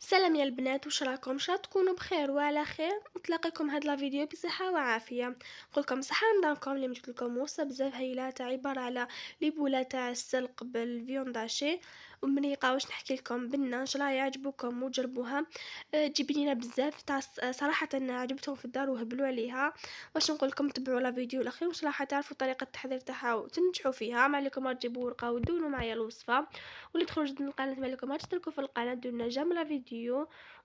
سلام يا البنات، واش راكم؟ تكونوا بخير وعلى خير. نتلاقيكم هاد لا فيديو بصحه وعافيه. نقولكم صحه رمضانكم اللي جبت لكم وصفه بزاف هايله تاع عباره على لي بوله تاع السلق بالفيونداشي ومنيقه. واش نحكي لكم بنه ان شاء الله يعجبوكم وجربوها. تجيب لينا بزاف تاع صراحه عجبتهم في الدار وهبلوا عليها. واش نقول لكم؟ تبعوا لا فيديو الاخير وان شاء الله حتعرفوا طريقه التحضير تاعها وتنجحوا فيها. ما عليكم تجيبوا ورقه ودونوا معايا الوصفه. واللي تخرج من القناه ما عليكم تشتركوا في القناه دون جيم لا فيديو.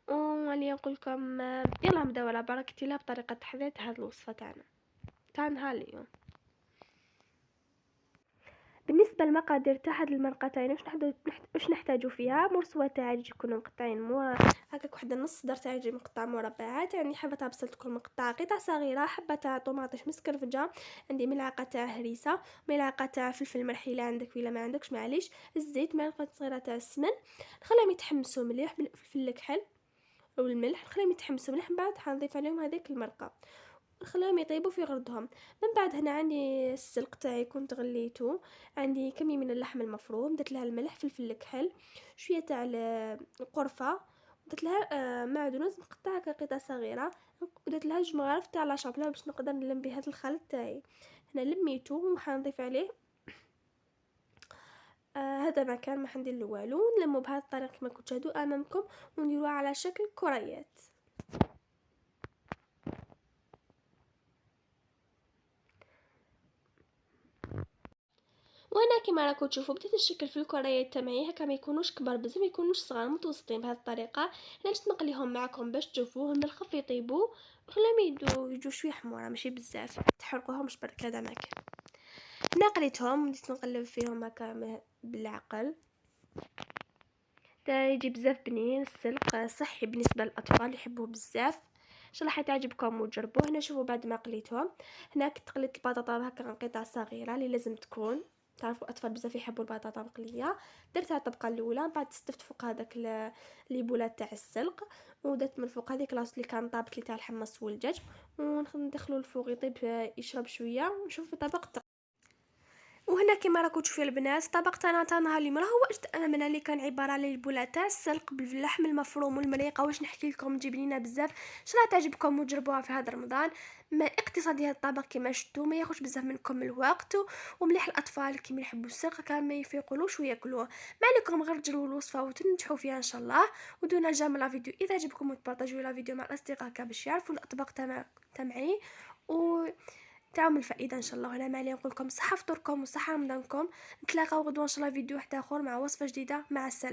ولي نقول لكم يلا نبداو على بركه الله بطريقه تحضير هذه الوصفه تاع نهار اليوم. بالنسبه للمقادير تاع هاد المرقتين واش نحتاجو فيها: مرسوه تاع عيش يكونوا مقطعين هكاك واحد النص صدر تاع عيش مقطع مربعات، يعني حبه تاع بصل تكون مقطعه قطع صغيره، حبه تاع طوماطيش مسكرفجه، عندي ملعقه تاع هريسه، ملعقه تاع فلفل ملحي الا عندك ولا ما عندكش معليش، الزيت، ملعقه صغيره تاع السمن. نخليهم يتحمسوا مليح بالفلفل الكحل والملح، نخليهم يتحمسوا مليح، من بعد حنضيف عليهم هذيك المرقه نخليهم يطيبوا في غردهم. من بعد هنا عندي السلق تاعي كنت غليته، عندي كمية من اللحم المفروم، درت لها الملح، فلفل الكحل، شويه تاع القرفه، درت لها معدنوس مقطعه كقطع صغيره، ودرت لها جوج مغارف تاع لاشابلا باش نقدر نلم بها الخلط تاعي. هنا لميته وحنضيف عليه هذا ما كان ما حندير والو. نلمو بهذه الطريقه كما كنت تشاهدوا امامكم ونديروها على شكل كريات. وانا كما راكم تشوفوا بديت نشكل في الكريات تاعي هكا، ما يكونوش كبار بزاف ما يكونوش صغار، متوسطين بهذه الطريقه. انا جيت نقليهم معكم باش تشوفوهم من الخف يطيبوا، خليهم يجوا شويه حموره ماشي بزاف، تحرقوهمش برك هذا ما كان. هنا قليتهم بديت نقلب فيهم هكا بالعقل. تا يجي بزاف بنين، السلق صحي بالنسبه للاطفال يحبوه بزاف، ان شاء الله حتعجبكم وتجربوه. هنا شوفوا بعد ما قليتهم، هنا كنت قليت البطاطا هكا قطع صغيره اللي لازم تكون، تعرفوا الاطفال بزاف يحبوا البطاطا مقليه. درتها الطبقه الاولى، بعد استفت فوق هذاك لي بولات تاع السلق، ودرت من فوق هذيك لاص اللي كان طابت لي تاع الحمص والدجاج، وندخلو الفوق يطيب يشرب شويه ونشوف طبق. وهنا كما راكم تشوفوا البنات طبقت انا تاع نهار اليوم راهو وجدت انا من اللي كان عباره على البولات تاع السلق باللحم المفروم والمريقه. واش نحكي لكم تجيب لينا بزاف، ان شاء الله تعجبكم وتجربوها في هذا رمضان. ما اقتصادي هذا الطبق كما شفتوا ما ياخذش بزاف منكم الوقت، ومليح الاطفال كيما يحبوا السلق كان ما يفيقولوش وياكلوه. ما عليكم غير تجربوا الوصفه وتنجحوا فيها ان شاء الله. ودون جام لا فيديو اذا عجبكم وتبارطاجيو لا فيديو مع الاصدقاء باش يعرفوا الاطباق تاعي و تعم الفائده ان شاء الله. هنا معلي نقول لكم صحه فطوركم وصحه رمضانكم. نتلاقاو غدوه ان شاء الله فيديو واحد اخر مع وصفه جديده. مع السلامه.